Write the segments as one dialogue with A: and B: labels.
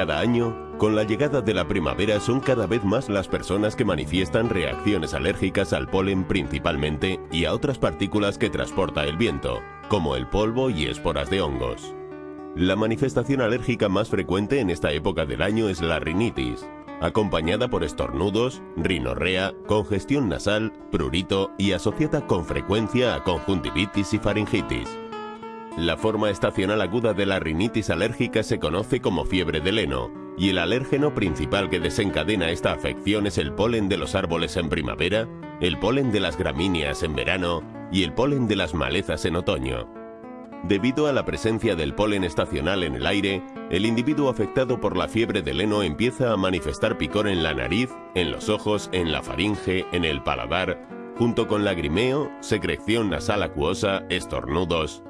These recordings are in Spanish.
A: Cada año, con la llegada de la primavera, son cada vez más las personas que manifiestan reacciones alérgicas al polen principalmente y a otras partículas que transporta el viento, como el polvo y esporas de hongos. La manifestación alérgica más frecuente en esta época del año es la rinitis, acompañada por estornudos, rinorrea, congestión nasal, prurito y asociada con frecuencia a conjuntivitis y faringitis. La forma estacional aguda de la rinitis alérgica se conoce como fiebre del heno, y el alérgeno principal que desencadena esta afección es el polen de los árboles en primavera, el polen de las gramíneas en verano y el polen de las malezas en otoño. Debido a la presencia del polen estacional en el aire, el individuo afectado por la fiebre del heno empieza a manifestar picor en la nariz, en los ojos, en la faringe, en el paladar, junto con lagrimeo, secreción nasal acuosa, estornudos.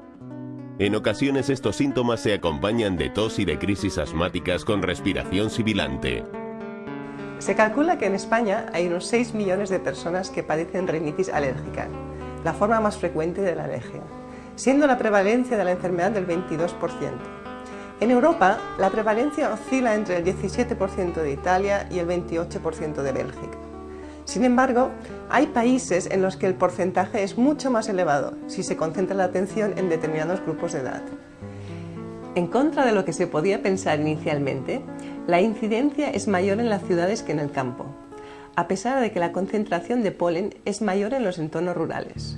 A: En ocasiones estos síntomas se acompañan de tos y de crisis asmáticas con respiración sibilante.
B: Se calcula que en España hay unos 6 millones de personas que padecen rinitis alérgica, la forma más frecuente de la alergia, siendo la prevalencia de la enfermedad del 22%. En Europa, la prevalencia oscila entre el 17% de Italia y el 28% de Bélgica. Sin embargo, hay países en los que el porcentaje es mucho más elevado si se concentra la atención en determinados grupos de edad. En contra de lo que se podía pensar inicialmente, la incidencia es mayor en las ciudades que en el campo, a pesar de que la concentración de polen es mayor en los entornos rurales.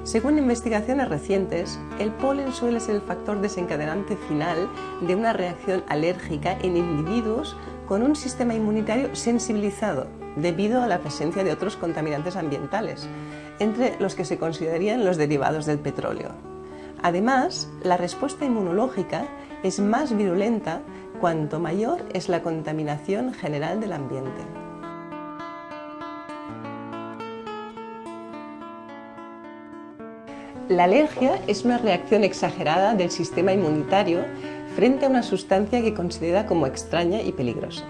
B: Según investigaciones recientes, el polen suele ser el factor desencadenante final de una reacción alérgica en individuos con un sistema inmunitario sensibilizado debido a la presencia de otros contaminantes ambientales, entre los que se considerarían los derivados del petróleo. Además, la respuesta inmunológica es más virulenta cuanto mayor es la contaminación general del ambiente. La alergia es una reacción exagerada del sistema inmunitario frente a una sustancia que considera como extraña y peligrosa.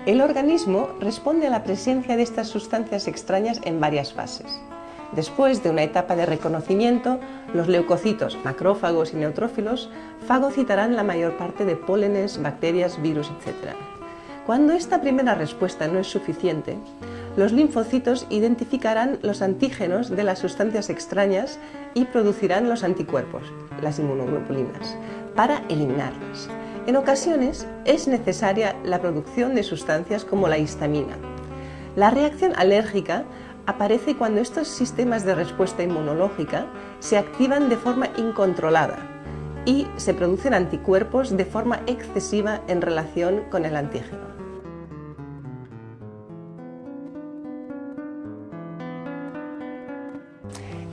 B: El organismo responde a la presencia de estas sustancias extrañas en varias fases. Después de una etapa de reconocimiento, los leucocitos, macrófagos y neutrófilos fagocitarán la mayor parte de pólenes, bacterias, virus, etc. Cuando esta primera respuesta no es suficiente, los linfocitos identificarán los antígenos de las sustancias extrañas y producirán los anticuerpos, las inmunoglobulinas, para eliminarlas. En ocasiones es necesaria la producción de sustancias como la histamina. La reacción alérgica aparece cuando estos sistemas de respuesta inmunológica se activan de forma incontrolada y se producen anticuerpos de forma excesiva en relación con el antígeno.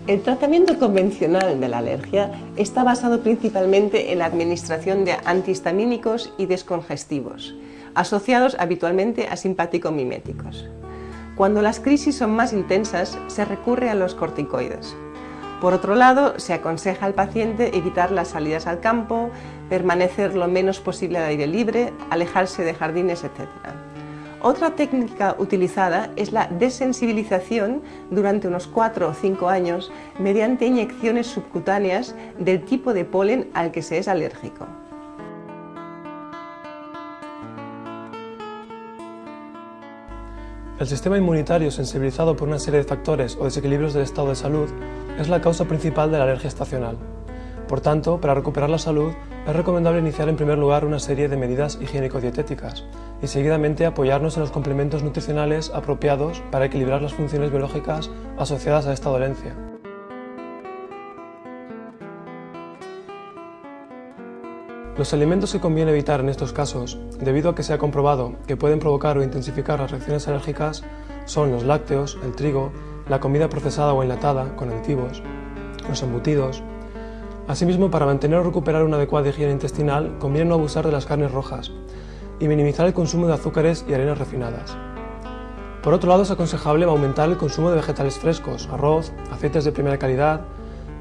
B: El tratamiento convencional de la alergia está basado principalmente en la administración de antihistamínicos y descongestivos, asociados habitualmente a simpático-miméticos. Cuando las crisis son más intensas, se recurre a los corticoides. Por otro lado, se aconseja al paciente evitar las salidas al campo, permanecer lo menos posible al aire libre, alejarse de jardines, etc. Otra técnica utilizada es la desensibilización durante unos 4 o 5 años mediante inyecciones subcutáneas del tipo de polen al que se es alérgico.
C: El sistema inmunitario sensibilizado por una serie de factores o desequilibrios del estado de salud es la causa principal de la alergia estacional. Por tanto, para recuperar la salud, es recomendable iniciar en primer lugar una serie de medidas higiénico-dietéticas y seguidamente apoyarnos en los complementos nutricionales apropiados para equilibrar las funciones biológicas asociadas a esta dolencia. Los alimentos que conviene evitar en estos casos, debido a que se ha comprobado que pueden provocar o intensificar las reacciones alérgicas, son los lácteos, el trigo, la comida procesada o enlatada con aditivos, los embutidos. Asimismo, para mantener o recuperar una adecuada higiene intestinal, conviene no abusar de las carnes rojas y minimizar el consumo de azúcares y harinas refinadas. Por otro lado, es aconsejable aumentar el consumo de vegetales frescos, arroz, aceites de primera calidad,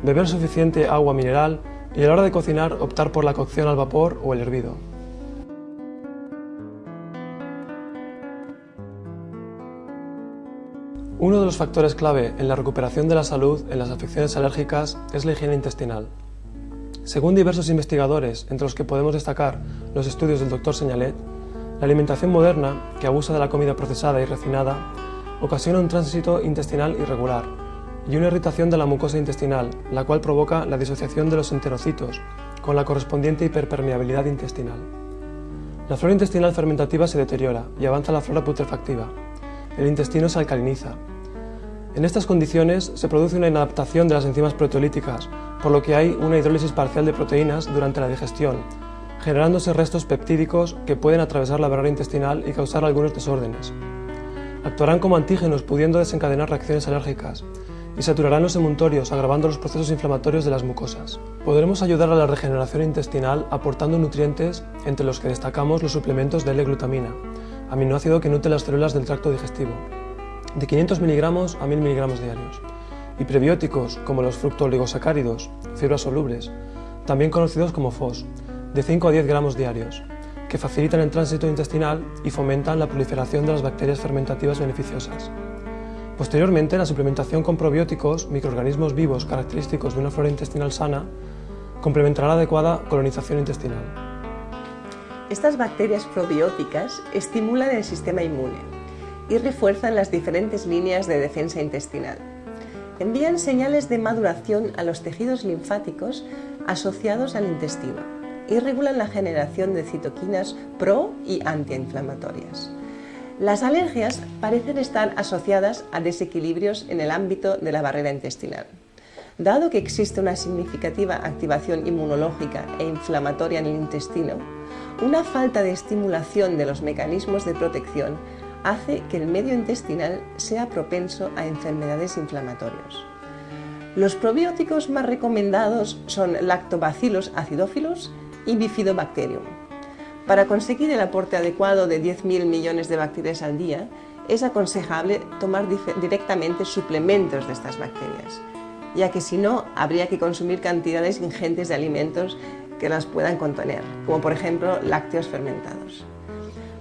C: beber suficiente agua mineral y a la hora de cocinar optar por la cocción al vapor o el hervido. Uno de los factores clave en la recuperación de la salud en las afecciones alérgicas es la higiene intestinal. Según diversos investigadores, entre los que podemos destacar los estudios del Dr. Señalet, La alimentación moderna, que abusa de la comida procesada y refinada, ocasiona un tránsito intestinal irregular y una irritación de la mucosa intestinal, la cual provoca la disociación de los enterocitos, con la correspondiente hiperpermeabilidad intestinal. La flora intestinal fermentativa se deteriora y avanza la flora putrefactiva. El intestino se alcaliniza. En estas condiciones se produce una inadaptación de las enzimas proteolíticas, por lo que hay una hidrólisis parcial de proteínas durante la digestión, generándose restos peptídicos que pueden atravesar la barrera intestinal y causar algunos desórdenes. Actuarán como antígenos, pudiendo desencadenar reacciones alérgicas, y saturarán los emuntorios, agravando los procesos inflamatorios de las mucosas. Podremos ayudar a la regeneración intestinal aportando nutrientes, entre los que destacamos los suplementos de L-glutamina, aminoácido que nutre las células del tracto digestivo, de 500 mg a 1000 mg diarios, y prebióticos como los fructooligosacáridos, fibras solubles, también conocidos como FOS, de 5 a 10 gramos diarios, que facilitan el tránsito intestinal y fomentan la proliferación de las bacterias fermentativas beneficiosas. Posteriormente, la suplementación con probióticos, microorganismos vivos característicos de una flora intestinal sana, complementará la adecuada colonización intestinal.
B: Estas bacterias probióticas estimulan el sistema inmune y refuerzan las diferentes líneas de defensa intestinal. Envían señales de maduración a los tejidos linfáticos asociados al intestino y regulan la generación de citoquinas pro y antiinflamatorias. Las alergias parecen estar asociadas a desequilibrios en el ámbito de la barrera intestinal. Dado que existe una significativa activación inmunológica e inflamatoria en el intestino, una falta de estimulación de los mecanismos de protección hace que el medio intestinal sea propenso a enfermedades inflamatorias. Los probióticos más recomendados son Lactobacillus acidófilos y Bifidobacterium. Para conseguir el aporte adecuado de 10.000 millones de bacterias al día, es aconsejable tomar directamente suplementos de estas bacterias, ya que si no, habría que consumir cantidades ingentes de alimentos que las puedan contener, como por ejemplo lácteos fermentados.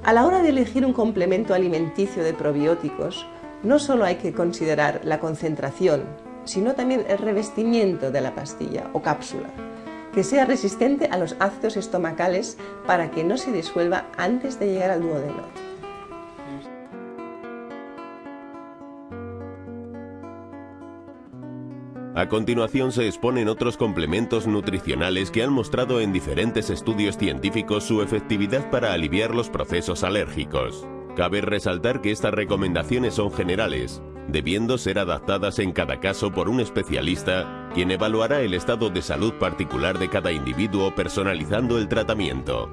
B: A la hora de elegir un complemento alimenticio de probióticos, no solo hay que considerar la concentración, sino también el revestimiento de la pastilla o cápsula, que sea resistente a los ácidos estomacales para que no se disuelva antes de llegar al duodeno.
A: A continuación se exponen otros complementos nutricionales que han mostrado en diferentes estudios científicos su efectividad para aliviar los procesos alérgicos. Cabe resaltar que estas recomendaciones son generales, debiendo ser adaptadas en cada caso por un especialista, quien evaluará el estado de salud particular de cada individuo personalizando el tratamiento.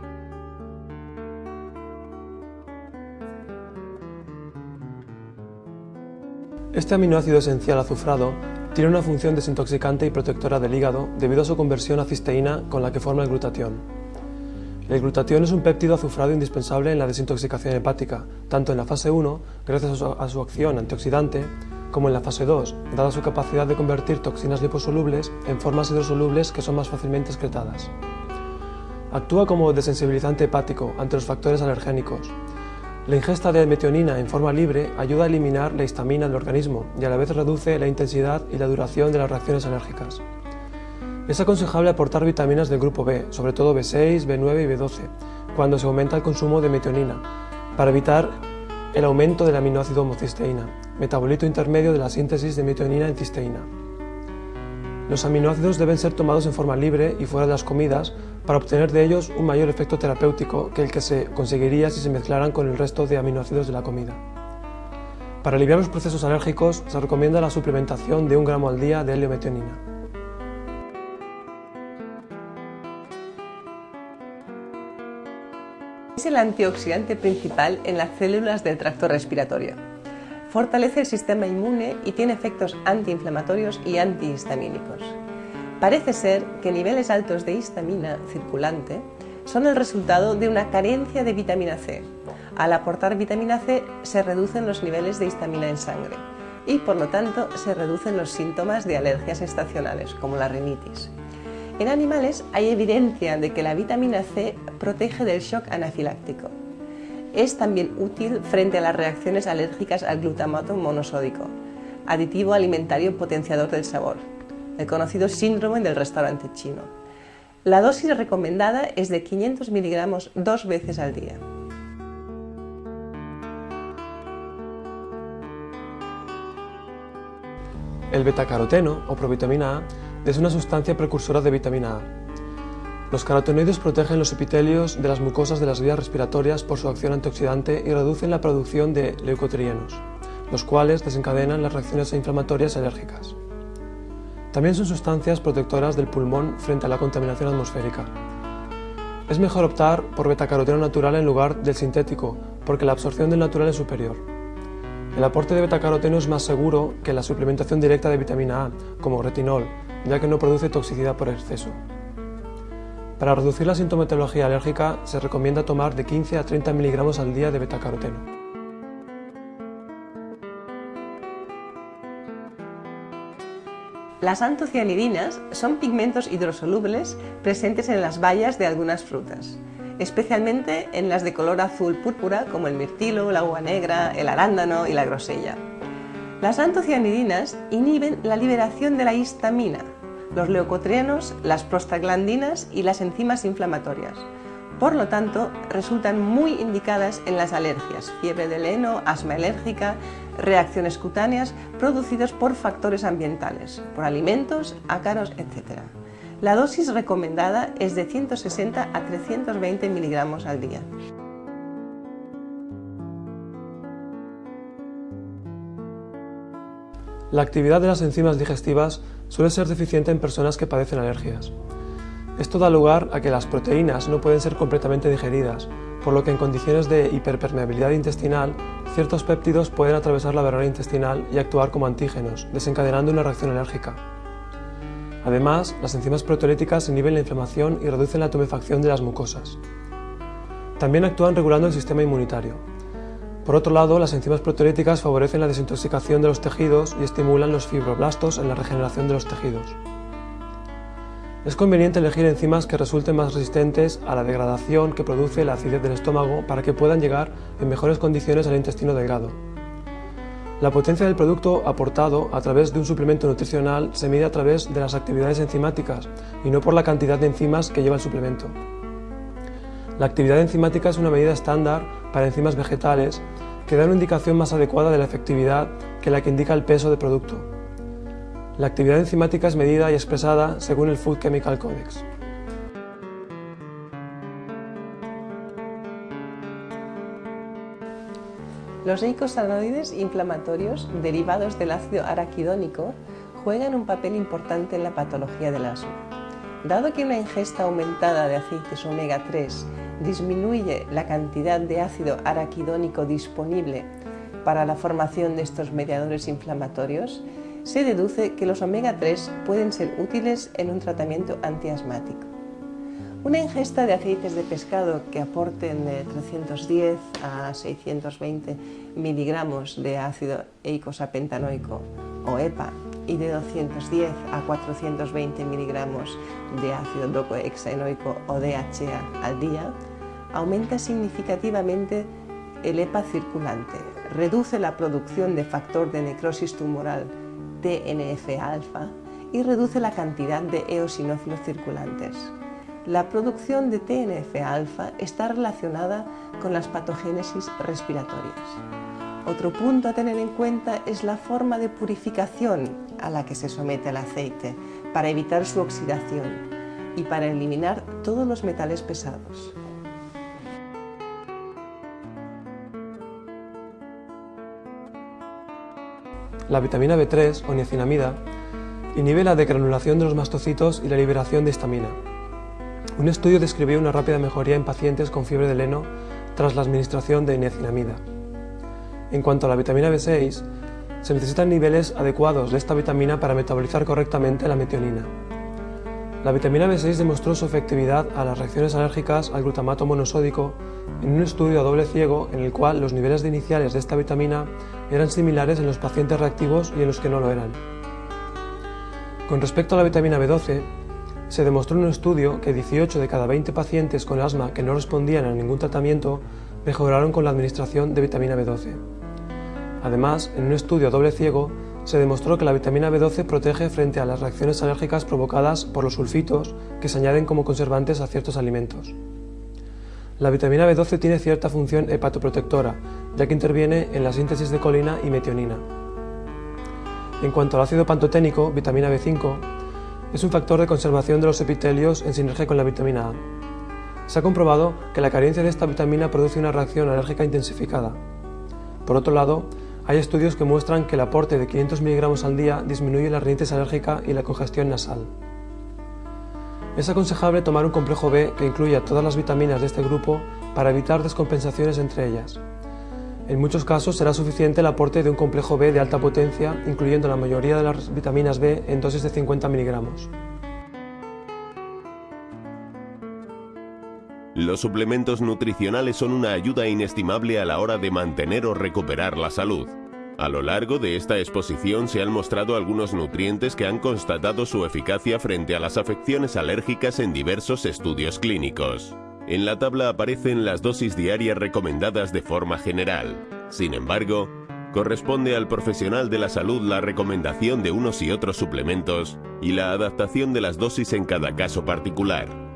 C: Este aminoácido esencial azufrado tiene una función desintoxicante y protectora del hígado debido a su conversión a cisteína con la que forma el glutatión. El glutatión es un péptido azufrado indispensable en la desintoxicación hepática, tanto en la fase 1, gracias a su acción antioxidante, como en la fase 2, dada su capacidad de convertir toxinas liposolubles en formas hidrosolubles que son más fácilmente excretadas. Actúa como desensibilizante hepático ante los factores alergénicos. La ingesta de metionina en forma libre ayuda a eliminar la histamina del organismo y a la vez reduce la intensidad y la duración de las reacciones alérgicas. Es aconsejable aportar vitaminas del grupo B, sobre todo B6, B9 y B12, cuando se aumenta el consumo de metionina, para evitar el aumento del aminoácido homocisteína, metabolito intermedio de la síntesis de metionina en cisteína. Los aminoácidos deben ser tomados en forma libre y fuera de las comidas para obtener de ellos un mayor efecto terapéutico que el que se conseguiría si se mezclaran con el resto de aminoácidos de la comida. Para aliviar los procesos alérgicos se recomienda la suplementación de 1 gramo al día de L-metionina.
B: Es el antioxidante principal en las células del tracto respiratorio. Fortalece el sistema inmune y tiene efectos antiinflamatorios y antihistamínicos. Parece ser que niveles altos de histamina circulante son el resultado de una carencia de vitamina C. Al aportar vitamina C se reducen los niveles de histamina en sangre y por lo tanto se reducen los síntomas de alergias estacionales como la rinitis. En animales hay evidencia de que la vitamina C protege del shock anafiláctico. Es también útil frente a las reacciones alérgicas al glutamato monosódico, aditivo alimentario potenciador del sabor, el conocido síndrome del restaurante chino. La dosis recomendada es de 500 miligramos 2 veces al día.
C: El betacaroteno, o provitamina A, es una sustancia precursora de vitamina A. Los carotenoides protegen los epitelios de las mucosas de las vías respiratorias por su acción antioxidante y reducen la producción de leucotrienos, los cuales desencadenan las reacciones inflamatorias y alérgicas. También son sustancias protectoras del pulmón frente a la contaminación atmosférica. Es mejor optar por betacaroteno natural en lugar del sintético, porque la absorción del natural es superior. El aporte de betacaroteno es más seguro que la suplementación directa de vitamina A, como retinol, ya que no produce toxicidad por exceso. Para reducir la sintomatología alérgica se recomienda tomar de 15 a 30 miligramos al día de betacaroteno.
B: Las antocianidinas son pigmentos hidrosolubles presentes en las bayas de algunas frutas, especialmente en las de color azul púrpura como el mirtilo, la uva negra, el arándano y la grosella. Las antocianidinas inhiben la liberación de la histamina, los leucotrienos, las prostaglandinas y las enzimas inflamatorias. Por lo tanto, resultan muy indicadas en las alergias, fiebre del heno, asma alérgica, reacciones cutáneas producidas por factores ambientales, por alimentos, ácaros, etc. La dosis recomendada es de 160 a 320 miligramos al día.
C: La actividad de las enzimas digestivas suele ser deficiente en personas que padecen alergias. Esto da lugar a que las proteínas no pueden ser completamente digeridas, por lo que en condiciones de hiperpermeabilidad intestinal, ciertos péptidos pueden atravesar la barrera intestinal y actuar como antígenos, desencadenando una reacción alérgica. Además, las enzimas proteolíticas inhiben la inflamación y reducen la tumefacción de las mucosas. También actúan regulando el sistema inmunitario. Por otro lado, las enzimas proteolíticas favorecen la desintoxicación de los tejidos y estimulan los fibroblastos en la regeneración de los tejidos. Es conveniente elegir enzimas que resulten más resistentes a la degradación que produce la acidez del estómago para que puedan llegar en mejores condiciones al intestino delgado. La potencia del producto aportado a través de un suplemento nutricional se mide a través de las actividades enzimáticas y no por la cantidad de enzimas que lleva el suplemento. La actividad enzimática es una medida estándar para enzimas vegetales que da una indicación más adecuada de la efectividad que la que indica el peso del producto. La actividad enzimática es medida y expresada según el Food Chemical Codex.
B: Los eicosanoides inflamatorios derivados del ácido araquidónico juegan un papel importante en la patología del asma. Dado que una ingesta aumentada de aceites omega 3 disminuye la cantidad de ácido araquidónico disponible para la formación de estos mediadores inflamatorios, se deduce que los omega 3 pueden ser útiles en un tratamiento antiasmático. Una ingesta de aceites de pescado que aporten de 310 a 620 miligramos de ácido eicosapentanoico o EPA y de 210 a 420 miligramos de ácido docohexaenoico o DHA al día aumenta significativamente el EPA circulante, reduce la producción de factor de necrosis tumoral TNF-alfa y reduce la cantidad de eosinófilos circulantes. La producción de TNF-alfa está relacionada con las patogénesis respiratorias. Otro punto a tener en cuenta es la forma de purificación a la que se somete el aceite para evitar su oxidación y para eliminar todos los metales pesados.
C: La vitamina B3 o niacinamida inhibe la degranulación de los mastocitos y la liberación de histamina. Un estudio describió una rápida mejoría en pacientes con fiebre del heno tras la administración de niacinamida. En cuanto a la vitamina B6, se necesitan niveles adecuados de esta vitamina para metabolizar correctamente la metionina. La vitamina B6 demostró su efectividad a las reacciones alérgicas al glutamato monosódico en un estudio a doble ciego en el cual los niveles iniciales de esta vitamina eran similares en los pacientes reactivos y en los que no lo eran. Con respecto a la vitamina B12, se demostró en un estudio que 18 de cada 20 pacientes con asma que no respondían a ningún tratamiento mejoraron con la administración de vitamina B12. Además, en un estudio a doble ciego, se demostró que la vitamina B12 protege frente a las reacciones alérgicas provocadas por los sulfitos que se añaden como conservantes a ciertos alimentos. La vitamina B12 tiene cierta función hepatoprotectora, ya que interviene en la síntesis de colina y metionina. En cuanto al ácido pantoténico, vitamina B5, es un factor de conservación de los epitelios en sinergia con la vitamina A. Se ha comprobado que la carencia de esta vitamina produce una reacción alérgica intensificada. Por otro lado, hay estudios que muestran que el aporte de 500 mg al día disminuye la rinitis alérgica y la congestión nasal. Es aconsejable tomar un complejo B que incluya todas las vitaminas de este grupo para evitar descompensaciones entre ellas. En muchos casos será suficiente el aporte de un complejo B de alta potencia, incluyendo la mayoría de las vitaminas B en dosis de 50 mg.
A: Los suplementos nutricionales son una ayuda inestimable a la hora de mantener o recuperar la salud. A lo largo de esta exposición se han mostrado algunos nutrientes que han constatado su eficacia frente a las afecciones alérgicas en diversos estudios clínicos. En la tabla aparecen las dosis diarias recomendadas de forma general. Sin embargo, corresponde al profesional de la salud la recomendación de unos y otros suplementos y la adaptación de las dosis en cada caso particular.